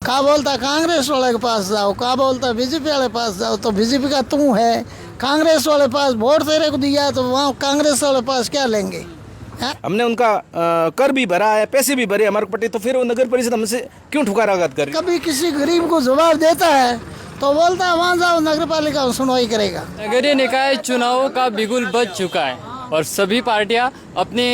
का बोलता कांग्रेस वाले के पास जाओ, का बोलता बीजेपी वाले पास जाओ, तो बीजेपी का तू है, कांग्रेस वाले पास वोट तेरे को दिया तो वहाँ कांग्रेस वाले पास क्या लेंगे। हमने उनका कर भी भरा है, पैसे भी भरे हमारे पट्टे, तो फिर वो नगर परिषद हमसे क्यों ठुकराघात कर रही है? कभी किसी गरीब को जवाब देता है तो बोलता है वहाँ जाओ नगर पालिका सुनवाई करेगा। नगरीय निकाय चुनावों का बिगुल बज चुका है और सभी पार्टियां अपने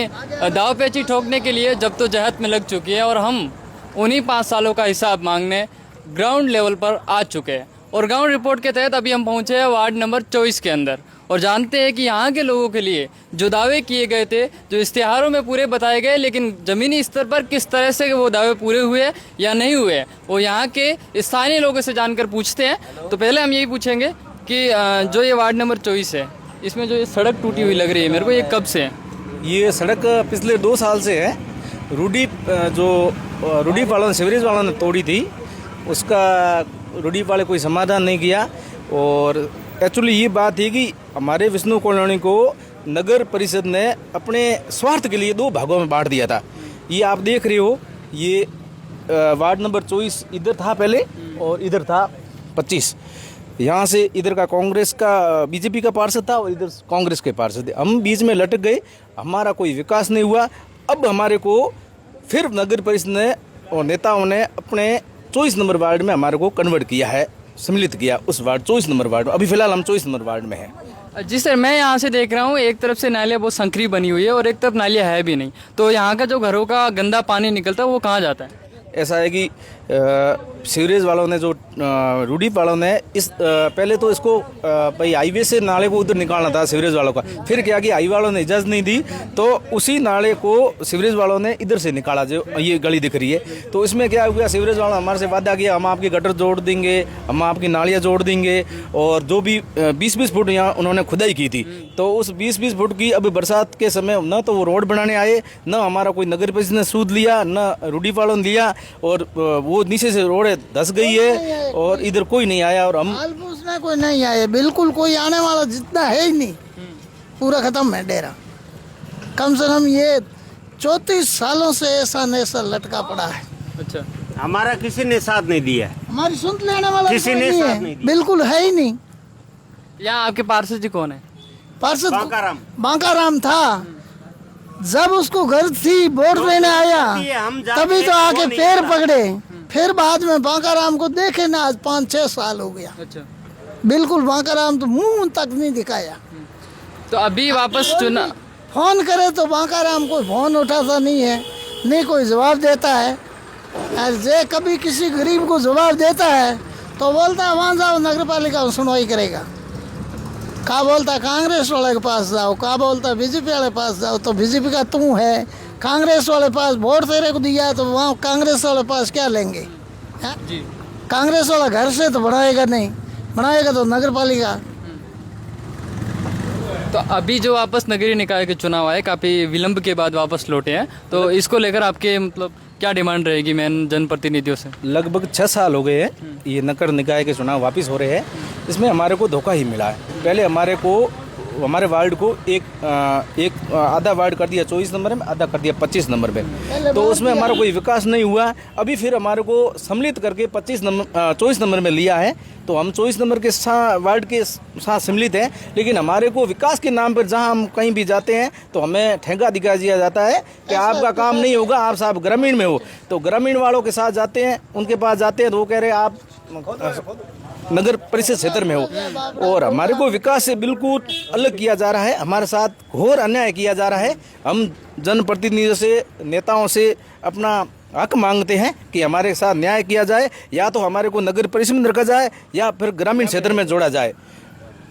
दावपेची ठोकने के लिए जद्दोजहद में लग चुकी है और हम उन्हीं 5 सालों का हिसाब मांगने ग्राउंड लेवल पर आ चुके हैं। और ग्राउंड रिपोर्ट के तहत अभी हम पहुंचे हैं वार्ड नंबर 24 के अंदर और जानते हैं कि यहाँ के लोगों के लिए जो दावे किए गए थे, जो इश्तिहारों में पूरे बताए गए, लेकिन ज़मीनी स्तर पर किस तरह से वो दावे पूरे हुए या नहीं हुए, वो यहाँ के स्थानीय लोगों से जानकर पूछते हैं। तो पहले हम यही पूछेंगे कि जो ये वार्ड नंबर 24 है, इसमें जो ये सड़क टूटी हुई लग रही है मेरे को, ये कब से है? ये सड़क पिछले 2 साल से है। रूडी वालों ने, सीवरेज वालों ने तोड़ी थी, उसका रूडी वाले कोई समाधान नहीं किया। और एक्चुअली ये बात है कि हमारे विष्णु कॉलोनी को नगर परिषद ने अपने स्वार्थ के लिए 2 भागों में बांट दिया था। ये आप देख रहे हो, ये वार्ड नंबर 24 इधर था पहले और इधर था 25। यहाँ से इधर का कांग्रेस का, बीजेपी का पार्षद था और इधर कांग्रेस के पार्षद थे। हम बीच में लटक गए, हमारा कोई विकास नहीं हुआ। अब हमारे को फिर नगर परिषद ने और नेताओं ने अपने 24 नंबर वार्ड में हमारे को कन्वर्ट किया है, सम्मिलित किया उस वार्ड 24 नंबर वार्ड में। अभी फिलहाल हम 24 नंबर वार्ड में हैं। जी सर, मैं यहाँ से देख रहा हूँ एक तरफ से नालियाँ बहुत संकरी बनी हुई है और एक तरफ नालियाँ है भी नहीं, तो यहाँ का जो घरों का गंदा पानी निकलता है वो कहाँ जाता है? ऐसा है कि सीवरेज वालों ने, जो रूडी वालों ने इस पहले तो इसको भाई हाईवे से नाले को उधर निकालना था सीवरेज वालों का। फिर क्या कि हाईवे वालों ने इजाज़त नहीं दी, तो उसी नाले को सीवरेज वालों ने इधर से निकाला, जो ये गली दिख रही है। तो इसमें क्या हुआ, सीवरेज वालों ने हमारे से वादा किया, हम आपकी गटर जोड़ देंगे, हम आपकी नालियाँ जोड़ देंगे। और जो भी 20-20 फुट यहाँ उन्होंने खुदाई की थी, तो उस 20-20 फुट की अब बरसात के समय न तो वो रोड बनाने आए, न हमारा कोई नगर परिषद ने सूद लिया, न रूडी वालों ने लिया। और वो नीचे से रोड धस गई है और इधर कोई नहीं आया। और हम उसमें कोई नहीं आया, बिल्कुल कोई आने वाला जितना है ही नहीं, पूरा खत्म है डेरा। कम से कम ये 34 सालों से ऐसा नैसा लटका पड़ा है। अच्छा, हमारा किसी ने साथ नहीं दिया, हमारी सुन लेने वाला किसी ने साथ नहीं दिया, बिल्कुल है ही नहीं। यहाँ आपके पार्षद जी कौन है? पार्षद बांकाराम। बांकाराम था, जब उसको घर थी वोट लेने आया तभी तो आके पैर पकड़े, फिर बाद में बांकाराम को देखे ना, आज 5-6 साल हो गया। अच्छा, बिल्कुल बांकाराम तो मुंह तक नहीं दिखाया। तो अभी वापस चुना, फोन करे तो बांकाराम कोई फोन उठाता नहीं है, नहीं कोई जवाब देता है। और जे कभी किसी गरीब को जवाब देता है तो बोलता है वहाँ जाओ नगर पालिका सुनवाई करेगा। का बोलता कांग्रेस वाले के पास जाओ, का बोलता बीजेपी वाले पास जाओ, तो बीजेपी का तू है, कांग्रेस वाले पास वोट तेरे को दिया तो वहाँ कांग्रेस वाले पास क्या लेंगे। जी, कांग्रेस वाला घर से तो बनाएगा नहीं, बनाएगा तो नगर पालिका। तो अभी जो वापस नगरीय निकाय के चुनाव आए, काफ़ी विलंब के बाद वापस लौटे हैं, तो इसको लेकर आपके मतलब क्या डिमांड रहेगी मेन जनप्रतिनिधियों से? लगभग 6 साल हो गए हैं ये नगर निकाय के चुनाव वापस हो रहे हैं। इसमें हमारे को धोखा ही मिला है। पहले हमारे वार्ड को एक आधा वार्ड कर दिया 24 नंबर में, आधा कर दिया 25 नंबर में, तो उसमें हमारा कोई विकास नहीं हुआ। अभी फिर हमारे को सम्मिलित करके 24 नंबर में लिया है, तो हम 24 नंबर के वार्ड के साथ सम्मिलित हैं। लेकिन हमारे को विकास के नाम पर जहां हम कहीं भी जाते हैं तो हमें ठेका दिखा दिया जाता है कि आपका काम नहीं होगा, आप साहब ग्रामीण में हो। तो ग्रामीण वालों के साथ जाते हैं, उनके पास जाते हैं तो वो कह रहे हैं आप नगर परिषद क्षेत्र में हो। और हमारे को विकास से बिल्कुल अलग किया जा रहा है, हमारे साथ घोर अन्याय किया जा रहा है। हम जनप्रतिनिधियों से, नेताओं से अपना हक मांगते हैं कि हमारे साथ न्याय किया जाए, या तो हमारे को नगर परिषद में रखा जाए या फिर ग्रामीण क्षेत्र में जोड़ा जाए।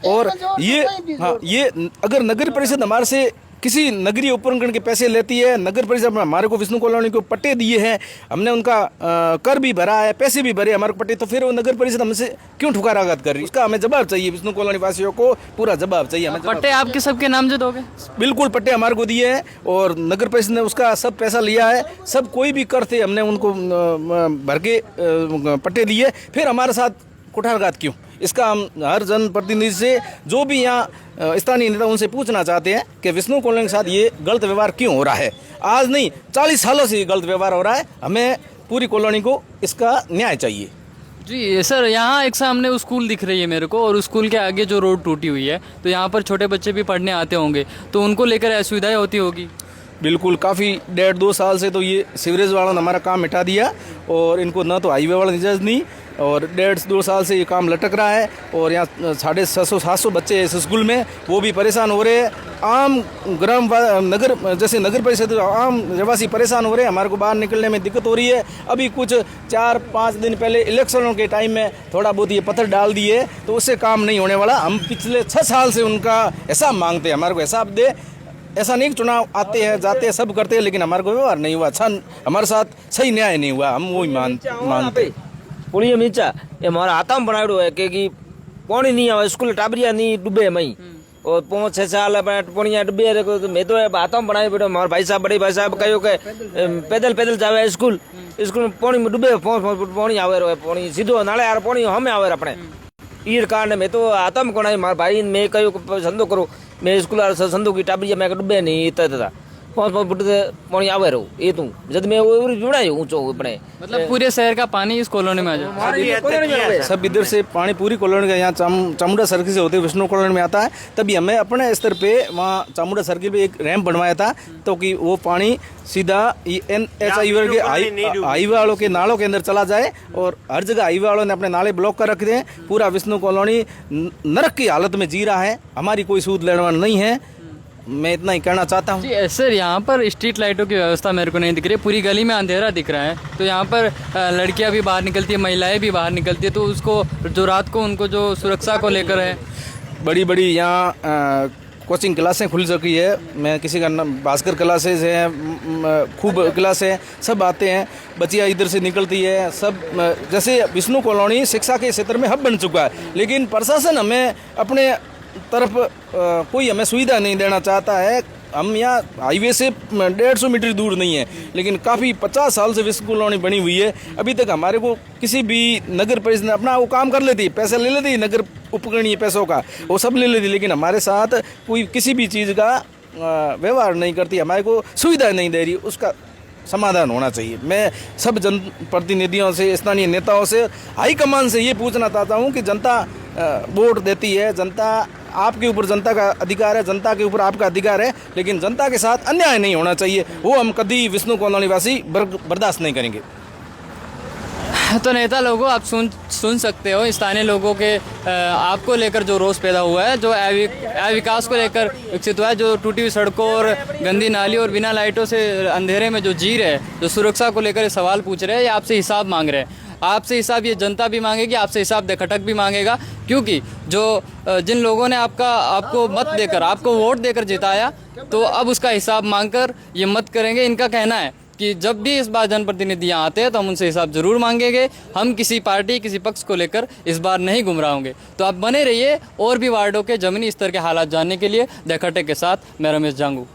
और ये अगर नगर परिषद हमारे से किसी नगरीय उपकरण के पैसे लेती है, नगर परिषद हमारे को विष्णु कॉलोनी को पट्टे दिए हैं, हमने उनका कर भी भरा है, पैसे भी भरे हमारे पट्टे, तो फिर वो नगर परिषद हमसे क्यों ठुकराघात कर रही है? उसका हमें जवाब चाहिए, विष्णु कॉलोनी वासियों को पूरा जवाब चाहिए हमें। पट्टे आपके सबके नाम जो दोगे? बिल्कुल, पट्टे हमारे को दिए हैं और नगर परिषद ने उसका सब पैसा लिया है। सब कोई भी कर थे हमने उनको भर के पट्टे दिए, फिर हमारे साथ कुठारघात क्यों? इसका हम हर जनप्रतिनिधि से, जो भी यहाँ स्थानीय नेता, उनसे पूछना चाहते हैं कि विष्णु कॉलोनी के साथ ये गलत व्यवहार क्यों हो रहा है। आज नहीं, 40 सालों से ये गलत व्यवहार हो रहा है। हमें पूरी कॉलोनी को इसका न्याय चाहिए। जी सर, यहाँ एक सामने स्कूल दिख रही है मेरे को, और स्कूल के आगे जो रोड टूटी हुई है, तो यहाँ पर छोटे बच्चे भी पढ़ने आते होंगे, तो उनको लेकर असुविधाएं होती होगी। बिल्कुल, काफ़ी 1.5-2 साल से तो ये सीवरेज वालों ने हमारा काम मिटा दिया, और इनको ना तो हाईवे वाला इजाज़त नहीं, और 1.5-2 साल से ये काम लटक रहा है। और यहाँ 650-700 बच्चे इस स्कूल में, वो भी परेशान हो रहे हैं। आम नगर जैसे नगर परिषद आम निवासी परेशान हो रहे हैं, हमारे को बाहर निकलने में दिक्कत हो रही है। अभी कुछ 4-5 दिन पहले इलेक्शनों के टाइम में थोड़ा बहुत ये पत्थर डाल दिए, तो उससे काम नहीं होने वाला। हम पिछले 6 साल से उनका हिसाब मांगते हैं, हमारे को हिसाब दे। ऐसा नहीं कि चुनाव आते हैं जाते हैं सब करते हैं, लेकिन हमारे को व्यवहार नहीं हुआ, अच्छा हमारे साथ सही न्याय नहीं हुआ, हम वही मानते। पुलिया मीचा ये हमारा हाथम बनाड़ो है कि पानी नहीं आवे, स्कूल टाबरिया नहीं डूबे मई, और 5-6 साल पानी डूबे तो मैं तो हाथम बनाए बेटो। हमारे भाई साहब बड़े भाई साहब कहो के पैदल जावे स्कूल में पानी में डूबे, पानी आवे रहे, पानी सीधो नाले यार पानी हमें आवे अपने ईर कारण मैं तो आतम को मार भाई मैं कहो संदो करो, मैं स्कूल संदो की टाबरिया मैं डूबे नहीं इतना 5 फुट पानी आवे रहो ये तू जब मैं जुड़ाई ऊंचो अपने, मतलब पूरे शहर का पानी इस कॉलोनी में आ जाए। सब इधर से पानी पूरी कॉलोनी का, यहाँ चामुंडा सर्किल से होते विष्णु कॉलोनी में आता है। तभी हमें अपने स्तर पे वहाँ चामुंडा सर्किल पे एक रैंप बनवाया था, तो कि वो पानी सीधा NH के हाईवे वालों के नालों के अंदर चला जाए, और हर जगह हाईवे वालों ने अपने नाले ब्लॉक कर रखे हैं। पूरा विष्णु कॉलोनी नरक की हालत में जी रहा है, हमारी कोई सूद लेने वाला नहीं है। मैं इतना ही कहना चाहता हूँ। जी सर, यहाँ पर स्ट्रीट लाइटों की व्यवस्था मेरे को नहीं दिख रही, पूरी गली में अंधेरा दिख रहा है, तो यहाँ पर लड़कियाँ भी बाहर निकलती है, महिलाएं भी बाहर निकलती है, तो उसको जो रात को उनको जो सुरक्षा को लेकर है, बड़ी बड़ी यहाँ कोचिंग क्लासें खुल चुकी है। मैं किसी का नाम भास्कर क्लासेज है, खूब क्लास है, सब आते हैं, बच्चियाँ इधर से निकलती है सब। जैसे विष्णु कॉलोनी शिक्षा के क्षेत्र में हब बन चुका है, लेकिन प्रशासन हमें अपने तरफ कोई हमें सुविधा नहीं देना चाहता है। हम यहाँ हाईवे से 150 मीटर दूर नहीं है, लेकिन काफ़ी 50 साल से विष्णु कॉलोनी बनी हुई है। अभी तक हमारे को किसी भी नगर परिषद अपना वो काम कर लेती, पैसे ले लेती, नगर उपकरणीय पैसों का वो सब ले लेती, लेकिन हमारे साथ कोई किसी भी चीज़ का व्यवहार नहीं करती, हमारे को सुविधा नहीं दे रही। उसका समाधान होना चाहिए। मैं सब जनप्रतिनिधियों से, स्थानीय नेताओं से, हाईकमान से ये पूछना चाहता हूँ कि जनता वोट देती है, जनता आपके ऊपर, जनता का अधिकार है, जनता के ऊपर आपका अधिकार है, लेकिन जनता के साथ अन्याय नहीं होना चाहिए। वो हम कभी विष्णु कॉलोनी वासी बर्दाश्त नहीं करेंगे। तो नेता लोगों, आप सुन सकते हो स्थानीय लोगों के आपको लेकर जो रोष पैदा हुआ है, जो विकास को लेकर विकसित हुआ है, जो टूटी हुई सड़कों और गंदी नाली और बिना लाइटों से अंधेरे में जो जी रहे हैं, जो सुरक्षा को लेकर सवाल पूछ रहे हैं, ये आपसे हिसाब मांग रहे हैं। आपसे हिसाब ये जनता भी मांगेगी, आपसे हिसाब खटक भी मांगेगा, क्योंकि जो जिन लोगों ने आपको मत देकर, आपको वोट देकर जिताया, तो अब उसका हिसाब मांगकर ये मत करेंगे। इनका कहना है कि जब भी इस बार जनप्रतिनिधि यहाँ आते हैं तो हम उनसे हिसाब जरूर मांगेंगे, हम किसी पार्टी किसी पक्ष को लेकर इस बार नहीं गुमराह होंगे। तो आप बने रहिए और भी वार्डों के जमीनी स्तर के हालात जानने के लिए द खटक के साथ मैं रमेश जांगू।